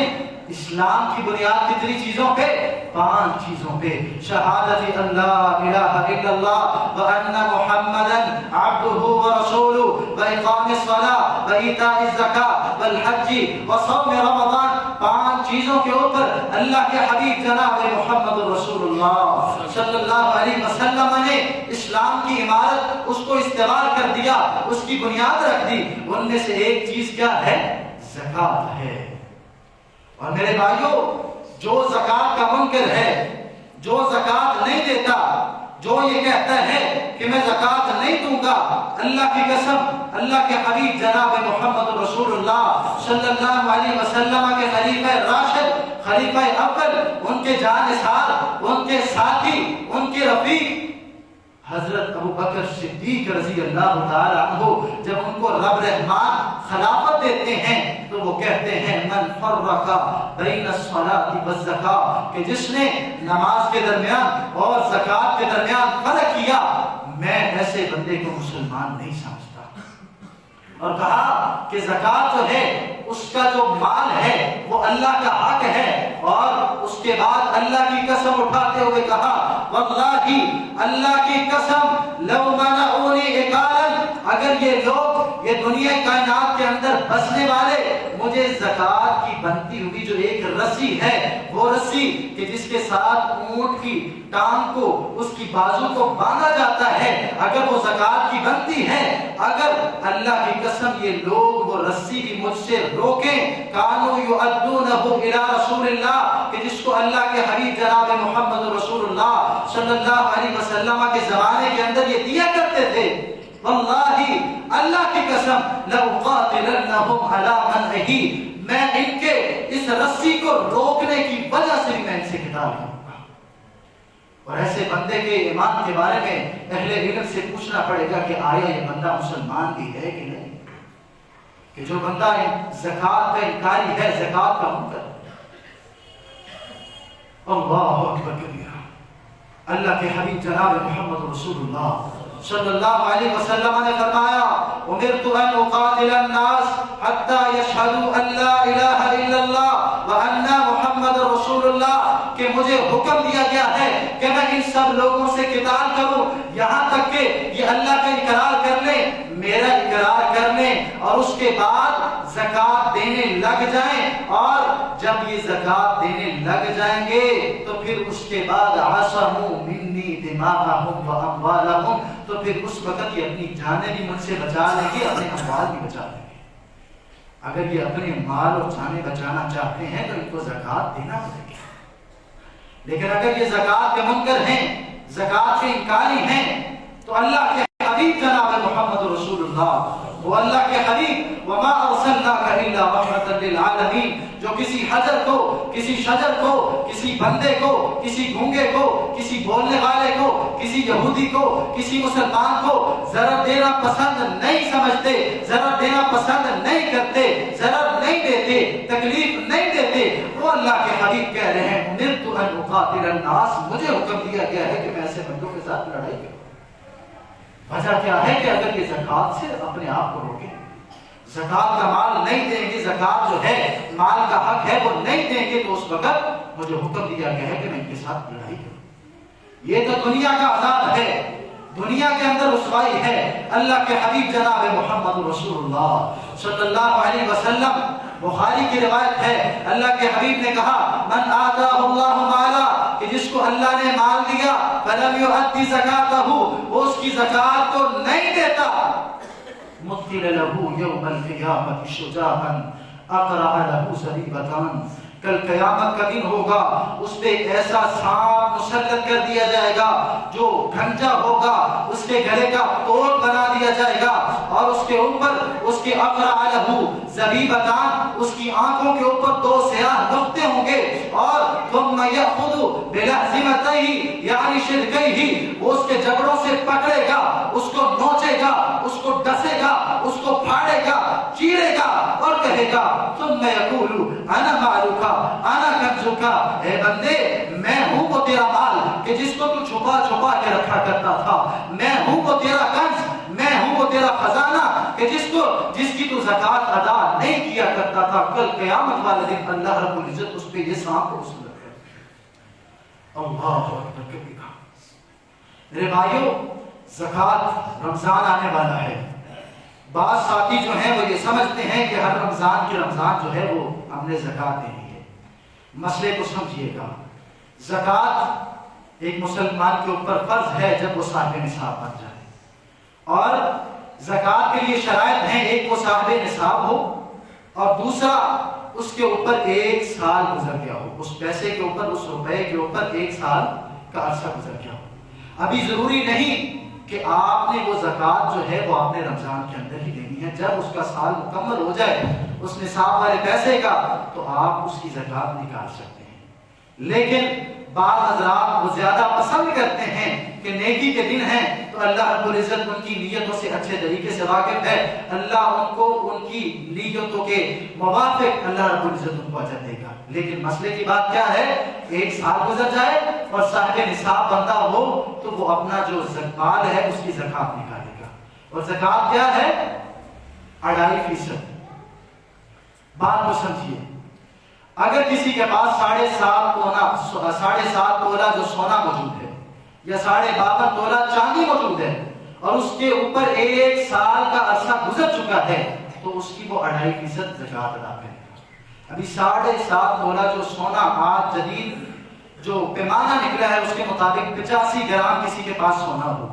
اسلام کی بنیاد کتنی چیزوں پہ؟ 5 چیزوں پہ، شہادت اللہ الہ الا اللہ وان محمدا عبدہ ورسولہ واقام الصلاۃ وایتاء الزکاۃ والحج وصوم رمضان۔ 5 چیزوں کے اوپر اللہ کے حبیب جناب محمد رسول اللہ صلی اللہ علیہ وسلم نے اسلام کی عمارت اس کو استوار کر دیا، اس کی بنیاد رکھ دی۔ ان میں سے ایک چیز کیا ہے؟ زکوٰۃ ہے۔ اور میرے بھائیوں، جو زکوٰۃ کا منکر ہے، جو زکوٰۃ نہیں دیتا، جو یہ کہتا ہے کہ میں زکوٰۃ نہیں دوں گا، اللہ کی قسم، اللہ کے حبیب جناب محمد رسول اللہ صلی اللہ علیہ وسلم کے خلیفہ راشد، خلیفہ اول، ان کے جانثار، ان کے ساتھی، ان کے رفیق حضرت ابو بکر صدیق رضی اللہ تعالی عنہ جب ان کو رب رحمان خلافت دیتے ہیں تو وہ کہتے ہیں من فرق بین الصلاۃ والزکاۃ، کہ جس نے نماز کے درمیان اور زکوٰۃ کے درمیان فرق کیا، میں ایسے بندے کو مسلمان نہیں سمجھتا۔ اور کہا کہ زکوٰۃ جو ہے اس کا جو مال ہے وہ اللہ کا حق ہے، اور اس کے بعد اللہ کی قسم اٹھاتے ہوئے کہا واللہ، اللہ کی قسم، لو منعونی اقالا، اگر یہ لوگ، یہ دنیا کائنات کے اندر بسنے والے مجھے زکوٰۃ کی بنتی ہوئی جو ایک رسی ہے، وہ رسی کہ جس کے ساتھ اونٹ کی ٹانگ کو، اس کی بازو کو باندھا جاتا ہے، اگر وہ زکوٰۃ کی بنتی ہے، اگر اللہ کی قسم یہ لوگ وہ رسی بھی مجھ سے روکیں، کانوا یؤدونہ الی رسول اللہ، کہ جس کو اللہ کے حبیب جناب محمد رسول اللہ صلی اللہ علیہ وسلم کے زمانے کے اندر یہ دیا کرتے تھے، واللہ، اللہ کی قسم، لأقاتلنہم علی منعہ، میں ان کے اس رسی کو روکنے کی وجہ سے بھی میں ان سے قتال کروں گا۔ اور ایسے بندے کے ایمان کے بارے میں اہل علم سے پوچھنا پڑے گا کہ آیا یہ بندہ مسلمان بھی ہے کہ نہیں، کہ جو بندہ زکوٰۃ کا انکاری ہے، زکوٰۃ کا منکر۔ اللہ اکبر کبیرہ، اللہ کے حبیب جناب محمد رسول اللہ صلی اللہ علیہ وسلم نے فرمایا امرت ان اقاتل الناس حتی یشہدوا ان لا الہ الا اللہ وان محمد رسول اللہ، کہ مجھے حکم دیا گیا ہے کہ میں ان سب لوگوں سے قتال کروں یہاں تک کہ یہ اللہ کا اقرار کر لیں، میرا اقرار کر لیں، اور اس کے بعد زکوٰۃ دینے لگ جائیں، اور جب یہ زکوٰۃ دینے لگ جائیں گے تو پھر اس کے بعد عصموا منی دماءہم واموالہم، تو پھر اس وقت یہ اپنی جانیں بھی مجھ سے بچا لیں گے، اپنے اموال بھی بچا لیں گے۔ اگر یہ اپنے مال اور جانیں بچانا چاہتے ہیں تو ان کو زکوٰۃ دینا پڑے گی، لیکن اگر یہ زکوٰۃ کے منکر ہیں، زکوٰۃ کے انکاری ہیں، تو اللہ کے حبیب جناب محمد رسول اللہ، وہ اللہ کے حبیب، وما ارسلناک الا رحمۃ للعالمین، جو کسی حجر کو، کسی شجر کو، کسی بندے کو، کسی گونگے کو، کسی بولنے والے کو، کسی یہودی کو، کسی مسلمان کو ضرر دینا پسند نہیں سمجھتے، ضرر دینا پسند نہیں کرتے، ضرر نہیں دیتے، تکلیف نہیں دیتے، وہ اللہ کے حبیب کہہ رہے ہیں امرت ان اقاتل الناس، مجھے حکم دیا گیا ہے کہ میں ایسے بندوں کے ساتھ لڑائی کروں۔ وجہ کیا ہے کہ اگر یہ زکوٰۃ سے اپنے آپ کو روکیں، زکوٰۃ کا مال نہیں دیں گے، زکوٰۃ جو ہے مال کا حق ہے وہ نہیں دیں گے، تو اس وقت مجھے حکم دیا گیا ہے کہ میں ان کے ساتھ لڑائی کروں۔ یہ تو دنیا کا عذاب ہے، دنیا کے اندر رسوائی ہے۔ اللہ کے حبیب جناب محمد رسول اللہ صلی اللہ علیہ وسلم، بخاری کی روایت ہے، اللہ کے حبیب نے کہا من آتاہ اللہ مالا، کہ جس کو اللہ نے مال دیا فلم یؤدی زکاتہ، وہ اس کی زکات کو نہیں دیتا، مثل له یوم القیامت شجاعا اقرع له ذریبتان، کل قیامت کا دن ہوگا، اس پہ ایک ایسا سانپ مسلط کر دیا جائے گا جو گھنجا ہوگا، اس کے گلے کا توڑ بنا دیا جائے گا، اور اس کے اوپر اس کے اقرع له ذریبتان، اس کی آنکھوں کے اوپر 2 سیاہ نقطے ہوں گے، اور ثم یأخذ بلحظمتیہ یعنی شدقیہ، وہ اس کے جبڑوں گا ثم یقول انا مالک انا کنزک، اے بندے میں ہوں وہ تیرا مال کہ جس کو تو چھپا چھپا کے رکھا کرتا تھا، میں ہوں وہ تیرا کنز، میں ہوں وہ تیرا خزانہ کہ جس کی تو زکوٰۃ ادا نہیں کیا کرتا تھا، کل قیامت والے دن اللہ رب العزت اس پہ یہ سانپ وصول کرے۔ اللہ اکبر کبیرہ۔ میرے بھائیو، زکوٰۃ رمضان آنے والا ہے، بعض ساتھی جو ہیں وہ یہ سمجھتے ہیں کہ ہر رمضان کی رمضان جو ہے وہ ہم نے زکوٰۃ دینی ہے۔ مسئلے کو سمجھیے گا، زکوٰۃ ایک مسلمان کے اوپر فرض ہے جب وہ صاحب نصاب بن جائے، اور زکوٰۃ کے لیے شرائط ہیں، ایک وہ صاحب نصاب ہو، اور دوسرا اس کے اوپر 1 سال گزر گیا ہو، اس پیسے کے اوپر، اس روپے کے اوپر 1 سال کا عرصہ گزر گیا ہو۔ ابھی ضروری نہیں کہ آپ نے وہ زکوٰۃ جو ہے وہ آپ نے رمضان کے اندر ہی دینی ہے، جب اس کا سال مکمل ہو جائے اس نصاب والے پیسے کا تو آپ اس کی زکوٰۃ نکال سکتے ہیں۔ لیکن بعض حضرات وہ زیادہ پسند کرتے ہیں کہ نیکی کے دن ہیں تو اللہ رب العزت ان کی نیتوں سے اچھے طریقے سے واقف ہے، اللہ ان کو ان کی نیتوں کے موافق اللہ رب العزت ان کو اجر دے گا۔ لیکن مسئلے کی بات کیا ہے، 1 سال گزر جائے اور صاحب نصاب بندہ ہو تو وہ اپنا جو مال ہے اس کی زکوٰۃ نکالے گا، اور زکوٰۃ کیا ہے، 2.5%۔ بات کو سمجھیے، اگر کسی کے پاس 7.5 تولہ جو سونا موجود ہے یا 52.5 تولہ چاندی موجود ہے اور اس کے اوپر 1 سال کا عرصہ گزر چکا ہے تو اس کی وہ 2.5% زکوٰۃ ادا کرے گا۔ ابھی 7.5 تولہ جو سونا آج جدید جو پیمانہ نکلا ہے اس کے مطابق 85 گرام کسی کے پاس سونا ہو،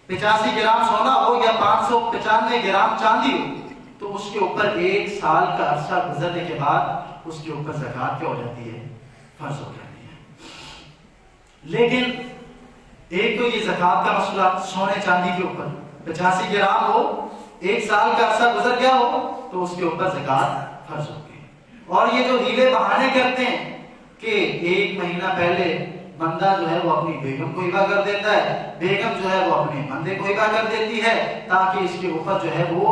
85 گرام سونا ہو یا 595 گرام چاندی ہو تو اس کے اوپر 1 سال کا عرصہ گزرنے کے بعد اس کے اوپر زکوٰۃ کیا ہو جاتی ہے، فرض ہو جاتی ہے۔ لیکن ایک تو یہ زکوٰۃ کا مسئلہ سونے چاندی کے اوپر 85 گرام ہو، 1 سال کا عرصہ گزر گیا ہو تو اس کے اوپر زکوٰۃ فرض ہوگی۔ اور یہ جو ہیلے بہانے کرتے ہیں کہ 1 مہینہ پہلے بندہ جو ہے وہ اپنی بیگم کو ہبہ کر دیتا ہے، بیگم جو ہے وہ اپنے بندے کو ہبہ کر دیتی ہے تاکہ اس کے اوپر جو ہے وہ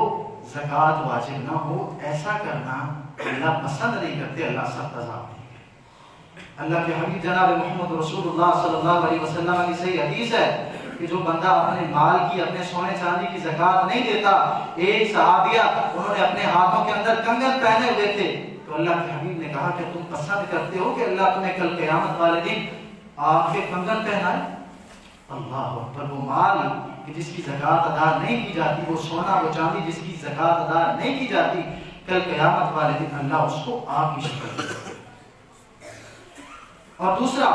زکوٰۃ واجب نہ ہو، ایسا کرنا اللہ پسند نہیں کرتے، اللہ سخت عذاب نہیں کرتے۔ اللہ کے حبیب جناب محمد رسول اللہ صلی اللہ علیہ وسلم کی صحیح حدیث ہے کہ جو بندہ اپنے مال کی، اپنے سونے چاندی کی زکوٰۃ نہیں دیتا، ایک صحابیہ انہوں نے اپنے ہاتھوں کے اندر کنگن پہنے ہوئے تھے تو اللہ کے حبیب نے کہا کہ تم پسند کرتے ہو کہ اللہ تمہیں کل قیامت والے دن آپ کے کنگن پہنائے؟ اللہ اکبر، وہ مال کہ جس کی زکوٰۃ ادا نہیں کی جاتی، وہ سونا وہ چاندی جس کی زکوٰۃ ادا نہیں کی جاتی، کل قیامت والے دن اللہ اس کو آگ کی شکل دے گا۔ اور دوسرا،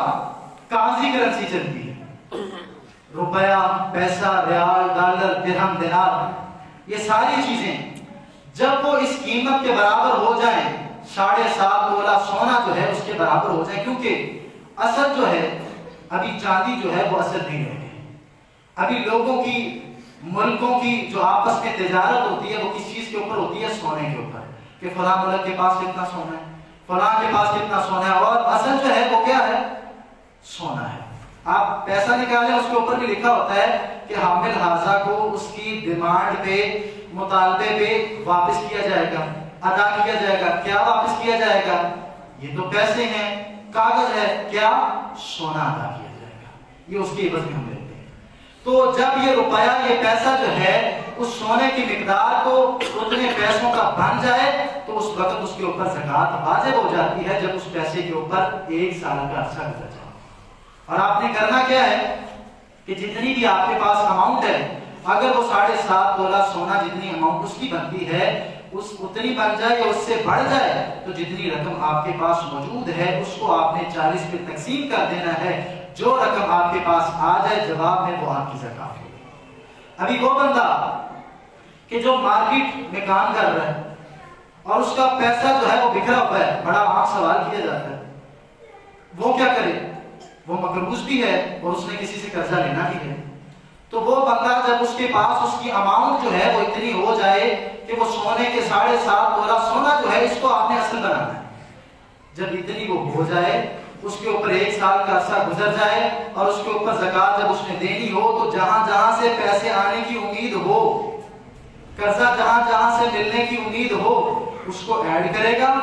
قاضی کرنسی چلتی ہے، روپیہ، پیسہ، ریال، ڈالر، درہم، دینار، یہ ساری چیزیں جب وہ اس قیمت کے برابر ہو جائیں، 7.5 تولہ سونا جو ہے اس کے برابر ہو جائے، کیونکہ اصل جو ہے ابھی چاندی جو ہے وہ اصل نہیں رہ گئی، ابھی لوگوں کی، ملکوں کی جو آپس میں تجارت ہوتی ہے وہ کس چیز کے اوپر ہوتی ہے، سونے کے اوپر، کہ فلاں ملک کے پاس کتنا سونا ہے، فلاں کے پاس کتنا سونا ہے، اور اصل جو ہے وہ کیا ہے، سونا ہے۔ آپ پیسہ نکالیں اس کے اوپر بھی لکھا ہوتا ہے کہ حامل حاضہ کو اس کی ڈیمانڈ پہ، مطالبے پہ واپس کیا جائے گا، ادا کیا جائے گا۔ کیا واپس کیا جائے گا؟ یہ تو پیسے ہیں، کاغذ ہے، کیا؟ سونا ادا کیا جائے گا، یہ اس کی عوض میں ہم لیتے ہیں۔ تو جب یہ روپیہ، یہ پیسہ جو ہے اس سونے کی مقدار کو اتنے پیسوں کا بن جائے تو اس وقت اس کے اوپر زکوٰۃ واجب ہو جاتی ہے، جب اس پیسے کے اوپر 1 سال کا عرصہ گزر جائے۔ اور آپ نے کرنا کیا ہے کہ جتنی بھی آپ کے پاس اماؤنٹ ہے، اگر وہ 7.5 تولہ سونا جتنی اماؤنٹ اس کی بنتی ہے اس اتنی بن جائے یا اس سے بڑھ جائے تو جتنی رقم آپ کے پاس موجود ہے اس کو آپ نے 40 پہ تقسیم کر دینا ہے، جو رقم آپ کے پاس آ جائے جواب میں وہ آپ کی زکوٰۃ ہوگی۔ ابھی وہ بندہ کہ جو مارکیٹ میں کام کر رہا ہے اور اس کا پیسہ جو ہے وہ بکھرا ہوا ہے، بڑا عام سوال کیا جاتا ہے، وہ کیا کرے؟ وہ مقروض بھی ہے اور اس نے کسی سے قرضہ لینا بھی ہے، تو وہ بندہ جب اس کے پاس اس کی اماؤنٹ جو ہے وہ اتنی ہو جائے کہ وہ سونے کے 7.5 تولہ سونا جو ہے اس کو آپ نے اصل بنانا ہے، جب اتنی وہ ہو جائے، اس کے اوپر 1 سال کا عرصہ گزر جائے اور اس کے اوپر زکوٰۃ جب اس نے دینی ہو تو جہاں جہاں سے پیسے آنے کی امید ہو، قرضہ جہاں جہاں سے ملنے کی امید ہو، اس کو ایڈ کرے گا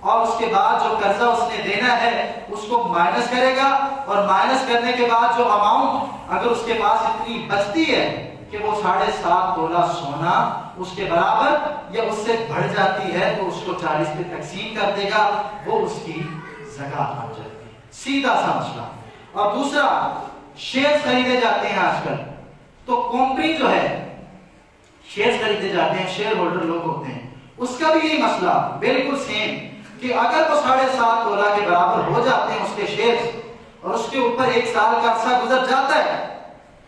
اور اس کے بعد جو قرضہ اس نے دینا ہے اس کو مائنس کرے گا، اور مائنس کرنے کے بعد جو اماؤنٹ اگر اس کے پاس اتنی بچتی ہے کہ وہ 7.5 تولہ سونا اس کے برابر یا اس سے بڑھ جاتی ہے تو اس کو 40 پہ تقسیم کر دے گا، وہ اس کی زکات بن جاتی ہے۔ سیدھا سا مسئلہ۔ اور دوسرا، شیئر خریدے جاتے ہیں آج کل، تو کمپنی جو ہے شیئر خریدے جاتے ہیں، شیئر ہولڈر لوگ ہوتے ہیں، اس کا بھی یہی مسئلہ بالکل سیم کہ اگر وہ 7.5 تولہ کے برابر ہو جاتے ہیں اس کے شیئر اور اس کے اوپر 1 سال کا عرصہ گزر جاتا ہے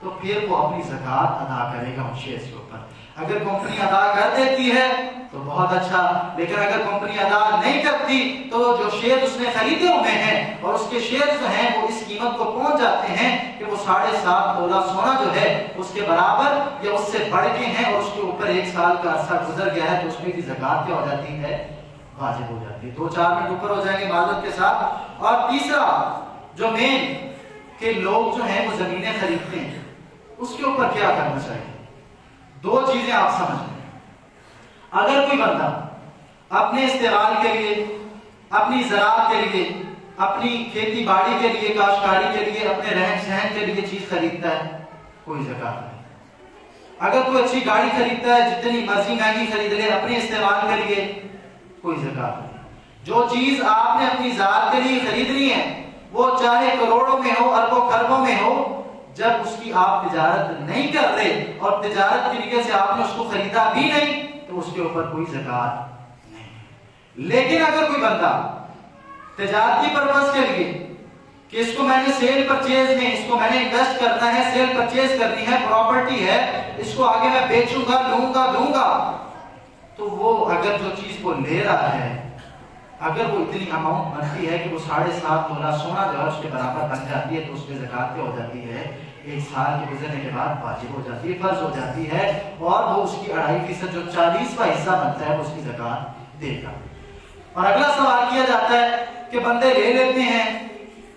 تو پھر وہ اپنی زکات ادا کرے گا ان شیئرز کے اوپر۔ اگر کمپنی ادا کر دیتی ہے تو بہت اچھا، لیکن اگر کمپنی ادا نہیں کرتی تو جو شیئر اس نے خریدے ہوئے ہیں اور اس کے شیئر جو ہیں وہ اس قیمت کو پہنچ جاتے ہیں کہ وہ 7.5 تولہ سونا جو ہے اس کے برابر یا اس سے بڑھ کے ہیں اور اس کے اوپر 1 سال کا عرصہ گزر گیا ہے تو اس میں کی زکات کیا ہو جاتی ہے؟ واجب ہو جاتی ہے۔ 2-4 منٹ اوپر ہو جائیں گے معذرت کے ساتھ۔ اور تیسرا جو مین کہ لوگ جو ہیں وہ زمینیں خریدتے ہیں، اس کے اوپر کیا کرنا چاہیے؟ 2 چیزیں آپ سمجھ لیں۔ اگر کوئی بندہ اپنے استعمال کے لیے، اپنی زراعت کے لیے، اپنی کھیتی باڑی کے لیے، کاشتکاری کے لیے، اپنے رہن سہن کے لیے چیز خریدتا ہے، کوئی زکات نہیں۔ اگر کوئی اچھی گاڑی خریدتا ہے، جتنی مرضی مہنگی خرید لے اپنے استعمال کے لیے، کوئی زکات نہیں۔ جو چیز آپ نے اپنی ذات کے لیے خریدنی ہے وہ چاہے کروڑوں میں ہو، اربوں خربوں میں ہو، جب اس کی آپ تجارت نہیں کر رہے اور تجارت کی نیت سے آپ نے اس کو خریدا بھی نہیں تو اس کے اوپر کوئی زکات نہیں۔ لیکن اگر کوئی بندہ تجارتی پرپس کے لیے کہ اس کو میں نے سیل پرچیز میں، اس کو میں نے انویسٹ کرنا ہے، سیل پرچیز کرنی ہے، پراپرٹی ہے، اس کو آگے میں بیچوں گا، لوں گا، دوں گا، تو وہ اگر جو چیز کو لے رہا ہے اگر وہ اتنی اماؤنٹ بنتی ہے کہ وہ 7.5 تولہ سونا جو ہے اس کے برابر بن جاتی ہے تو اس پہ زکات کیا ہو جاتی ہے؟ 1 سال کے گزرنے کے بعد واجب ہو جاتی ہے، فرض ہو جاتی ہے، اور وہ اس کی 2.5% جو 40واں حصہ بنتا ہے وہ اس کی زکات دے گا۔ اور اگلا سوال کیا جاتا ہے کہ بندے لے لیتے ہیں،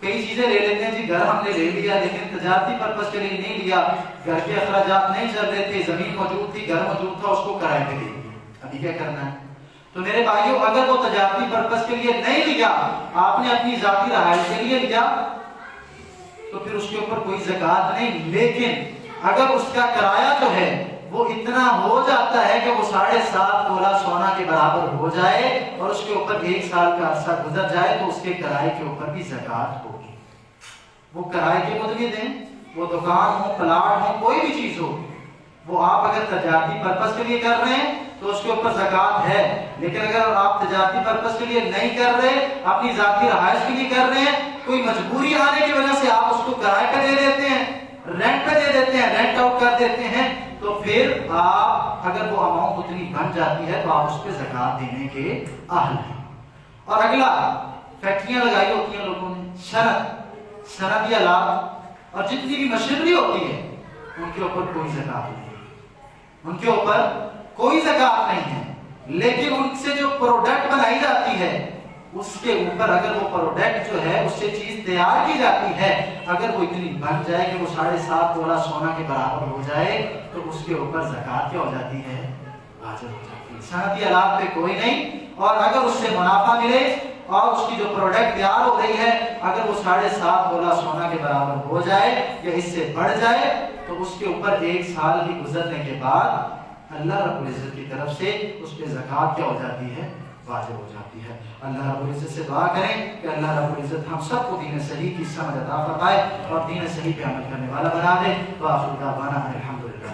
کئی چیزیں لے لیتے ہیں، جی گھر ہم نے لے لیا لیکن تجارتی پرپس کے لیے نہیں لیا، گھر کے اخراجات نہیں چل رہے تھے، زمین موجود تھی، گھر موجود تھا، اس کو کرائے پہ دے دیا، ابھی کیا کرنا ہے؟ تو میرے بھائیوں اگر وہ تجارتی پرپس کے لیے نہیں لیا، آپ نے اپنی ذاتی رہائش کے لیے لیا تو پھر اس کے اوپر کوئی زکات نہیں۔ لیکن اگر اس کا کرایہ جو ہے وہ اتنا ہو جاتا ہے کہ وہ 7.5 تولہ سونا کے برابر ہو جائے اور اس کے اوپر 1 سال کا عرصہ گزر جائے تو اس کے کرائے کے اوپر بھی زکات ہوگی۔ وہ کرائے کے مدمد ہیں، وہ دکان ہو، پلاٹ ہو، کوئی بھی چیز ہو، وہ آپ اگر تجارتی پرپس کے لیے کر رہے ہیں تو اس کے اوپر زکات ہے، لیکن اگر آپ تجارتی پرپس کے لیے نہیں کر رہے، اپنی ذاتی رہائش کے لیے کر رہے ہیں، کوئی مجبوری آنے کی وجہ سے آپ اس کو کرائے پہ دے دیتے ہیں، رینٹ پہ دے دیتے ہیں، رینٹ آؤٹ کر دیتے ہیں، تو پھر آپ اگر وہ اماؤنٹ اتنی بن جاتی ہے تو آپ اس پہ زکات دینے کے اہل ہیں۔ اور اگلا، فیکٹریاں لگائی ہوتی ہیں لوگوں نے، صنعتی آلات اور جتنی بھی مشینری ہوتی ہے ان کے اوپر کوئی زکات نہیں، ان کے اوپر کوئی زکات نہیں ہے، لیکن ان سے جو پروڈکٹ بنائی جاتی ہے اس کے اوپر اگر وہ پروڈکٹ جو ہے اس سے چیز تیار کی جاتی ہے، اگر وہ اتنی بن جائے کہ وہ 7.5 تولہ سونا کے برابر ہو جائے تو اس کے اوپر زکات کیا ہو جاتی ہے؟ واجب ہو جاتی ہے۔ صنعتی آلات پہ کوئی نہیں، اور اگر اس سے منافع ملے اور اس کی جو پروڈکٹ تیار ہو رہی ہے اگر وہ 7.5 تولہ سونا کے برابر ہو جائے یا اس سے بڑھ جائے تو اس کے اوپر 1 سال کی گزرنے کے بعد اللہ رب العزت کی طرف سے اس پہ زکات کیا ہو جاتی ہے؟ واجب ہو جاتی ہے۔ اللہ رب العزت سے دعا کریں کہ اللہ رب العزت ہم سب کو دین صحیح کی سمجھ عطا فرمائے اور دین صحیح پہ عمل کرنے والا بنا دے۔ وآخر دعوانا الحمدللہ۔